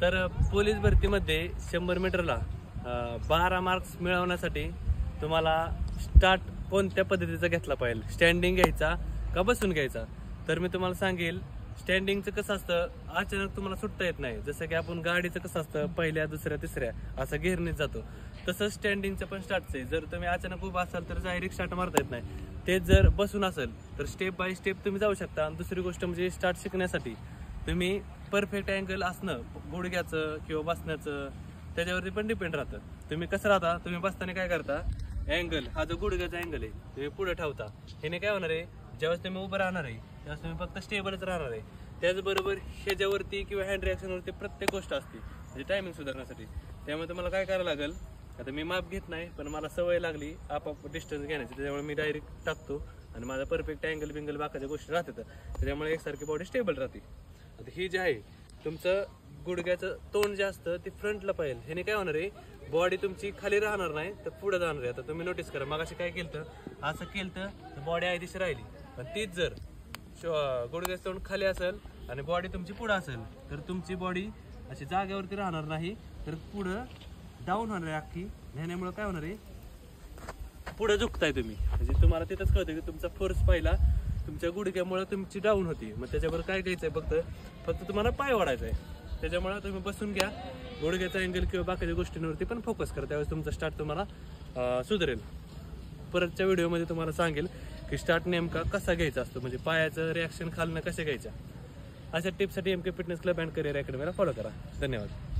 तर पोलीस भरतीमध्ये 100 मीटरला 12 मार्क्स मिळवण्यासाठी तुम्हाला स्टार्ट कोणत्या पद्धतीचा घेतला पाहिजे, स्टँडिंग घ्यायचा का बसून घ्यायचा? तर मी तुम्हाला सांगेल, स्टँडिंगचं कसं असतं, अचानक तुम्हाला सुटता येत नाही. जसं की आपण गाडीचं कसं असतं, पहिल्या दुसऱ्या तिसऱ्या असं घेरणीत जातो, तसं स्टँडिंगचं पण स्टार्टचं आहे. जर तुम्ही अचानक उभा असाल तर डायरेक्ट स्टार्ट मारता येत नाही. तेच जर बसून असेल तर स्टेप बाय स्टेप तुम्ही जाऊ शकता. आणि दुसरी गोष्ट म्हणजे स्टार्ट शिकण्यासाठी तुम्ही परफेक्ट अँगल असणं, गुडघ्याचं किंवा बसण्याचं, त्याच्यावरती पण डिपेंड राहतं. तुम्ही कसं राहता, तुम्ही बसताना काय करता, अँगल हा जो गुडघ्याचा अँगल आहे तुम्ही पुढे ठेवता. ह्याने काय होणार आहे, ज्यावेळेस तुम्ही उभं राहणार आहे त्यावेळेस तुम्ही फक्त स्टेबलच राहणार आहे. त्याचबरोबर ह्याच्यावरती किंवा हँड रिॲक्शनवरती प्रत्येक गोष्ट असते, म्हणजे टायमिंग सुधारण्यासाठी. त्यामुळे तुम्हाला काय करायला लागेल, आता मी माप घेत नाही पण मला सवय लागली आपाप डिस्टन्स घेण्याची, त्याच्यामुळे मी डायरेक्ट टाकतो आणि माझा परफेक्ट अँगल बिंगल बाकीच्या गोष्टी राहतात, त्याच्यामुळे एकसारखी बॉडी स्टेबल राहते. आता ही जी आहे तुमचं गुडघ्याचं तोंड जे असतं ते फ्रंटला पाहिजे. ह्याने काय होणार आहे, बॉडी तुमची खाली राहणार नाही तर पुढे जाणार आहे. आता तुम्ही नोटीस करा, मगाशी काय केलं असं केलं तर बॉडी आहे दिशी राहिली. पण तीच जर गुडघ्याचं तोंड खाली असेल आणि बॉडी तुमची पुढे असेल तर तुमची बॉडी अशी जागेवरती राहणार नाही, तर पुढं डाऊन होणार आहे अख्खी. ह्यामुळे काय होणार आहे, पुढे झुकताय तुम्ही, म्हणजे तुम्हाला तिथंच कळतं की तुमचा फोर्स पहिला तुमच्या गुडघ्यामुळे तुमची डाऊन होती. मग त्याच्याबरोबर काय घ्यायचंय, फक्त तुम्हाला पाय वाढायचा आहे. त्याच्यामुळे तुम्ही बसून घ्या, गुडघ्याचा अँगल किंवा बाकीच्या गोष्टींवरती पण फोकस करा, त्यावेळेस तुमचा स्टार्ट तुम्हाला सुधरेल. परतच्या व्हिडिओमध्ये तुम्हाला सांगेल की स्टार्ट नेमका कसा घ्यायचा असतो, म्हणजे पायाचं रिॲक्शन खालनं कसे घ्यायचं. अशा टिप्ससाठी MK fitness club and career अकॅडमीला फॉलो करा. धन्यवाद.